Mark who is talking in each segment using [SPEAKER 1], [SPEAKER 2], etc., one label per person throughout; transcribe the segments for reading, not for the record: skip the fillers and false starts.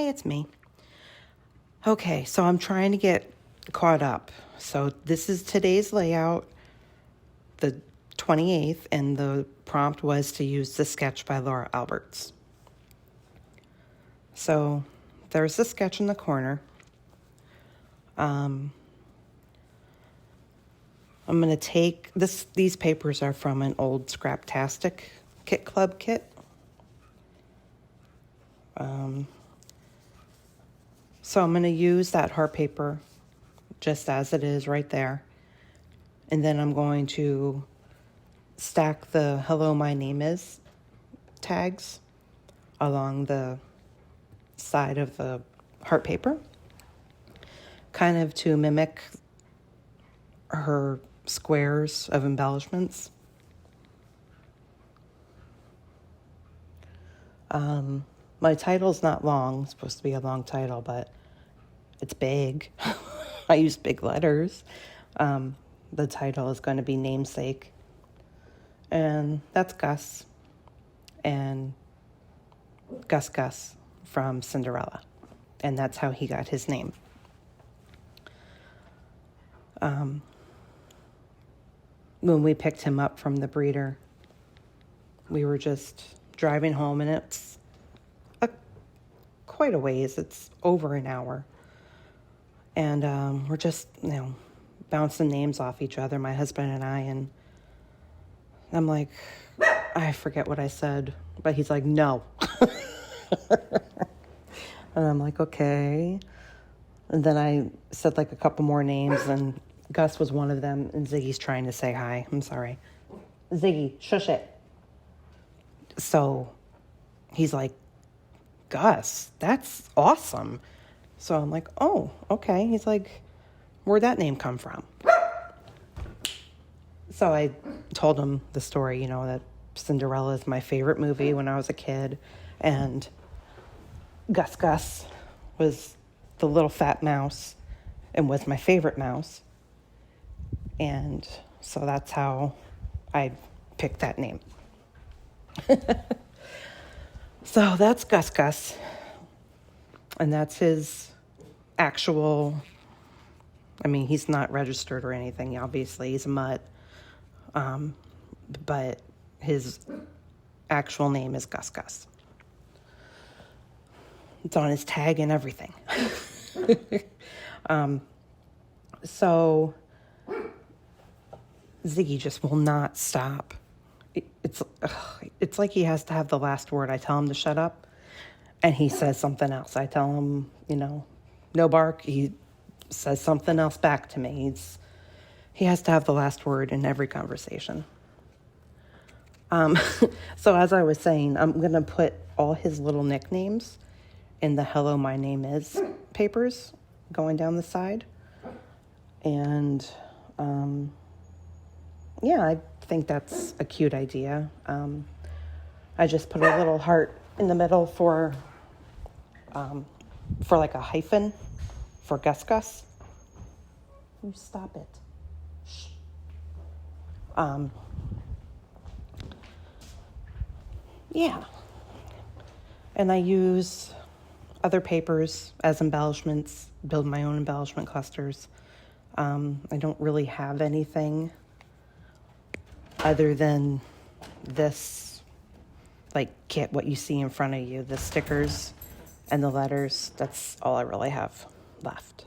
[SPEAKER 1] Hey, it's me. Okay, so I'm trying to get caught up. So this is today's layout, the 28th, and the prompt was to use the sketch by Laura Alberts. So there's the sketch in the corner. I'm going to take these papers are from an old Scraptastic Kit Club kit. So I'm going to use that heart paper just as it is right there. And then I'm going to stack the "Hello, my name is" tags along the side of the heart paper, kind of to mimic her squares of embellishments. My title's not long. It's supposed to be a long title, but it's big. I use big letters. The title is going to be Namesake. And that's Gus. And Gus from Cinderella. And that's how he got his name. When we picked him up from the breeder, we were just driving home, and it's quite a ways. It's over an hour. And we're just, bouncing names off each other, my husband and I, and I'm like, I forget what I said, but he's like, no. And I'm like, okay. And then I said like a couple more names, and Gus was one of them, and Ziggy's trying to say hi. I'm sorry. Ziggy, shush it. So he's like, Gus, that's awesome. So I'm like, oh, okay. He's like, where'd that name come from? So I told him the story, that Cinderella is my favorite movie when I was a kid. And Gus was the little fat mouse and was my favorite mouse. And so that's how I picked that name. So that's Gus. And that's his actual, he's not registered or anything, obviously. He's a mutt. But his actual name is Gus. It's on his tag and everything. So Ziggy just will not stop. It's like he has to have the last word. I tell him to shut up, and he says something else. I tell him, no bark. He says something else back to me. He has to have the last word in every conversation. So as I was saying, I'm going to put all his little nicknames in the "Hello, my name is" papers going down the side. And, I think that's a cute idea. I just put a little heart in the middle for like a hyphen for Gus. You stop it. Shh. And I use other papers as embellishments, build my own embellishment clusters. I don't really have anything other than this, like kit, what you see in front of you, the stickers and the letters. That's all I really have left.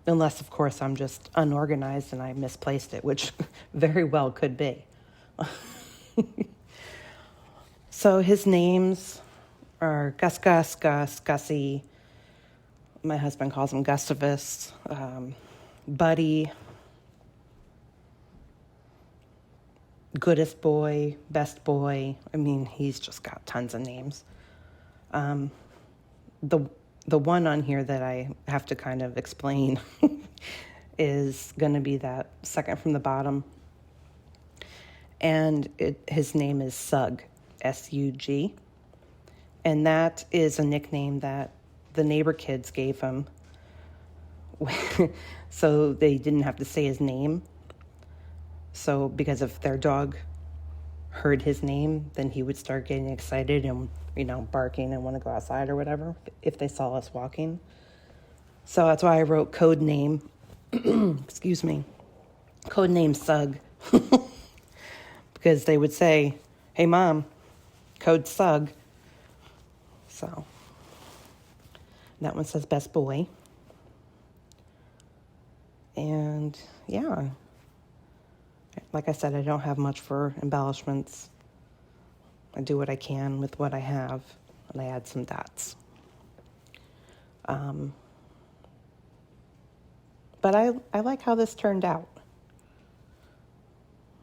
[SPEAKER 1] Unless, of course, I'm just unorganized and I misplaced it, which very well could be. So his names are Gus, Gussie. My husband calls him Gustavus. Buddy. Goodest boy, best boy. He's just got tons of names. The one on here that I have to kind of explain is going to be that second from the bottom. And his name is Sug, S-U-G. And that is a nickname that the neighbor kids gave him so they didn't have to say his name. So because if their dog heard his name, then he would start getting excited and, barking and want to go outside or whatever if they saw us walking. So that's why I wrote code name, excuse me, code name Sug. Because they would say, hey, Mom, code Sug. So that one says best boy. And yeah, like I said, I don't have much for embellishments. I do what I can with what I have, and I add some dots. But I like how this turned out.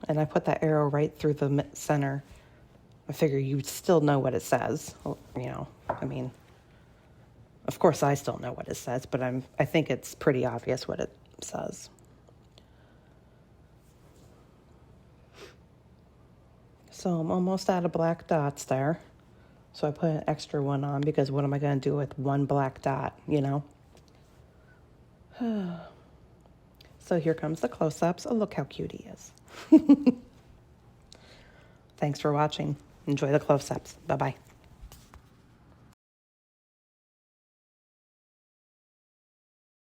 [SPEAKER 1] And I put that arrow right through the center. I figure you still know what it says. Of course I still know what it says, but I think it's pretty obvious what it says. So I'm almost out of black dots there. So I put an extra one on because what am I going to do with one black dot, So here comes the close-ups. Oh, look how cute he is. Thanks for watching. Enjoy the close-ups. Bye-bye.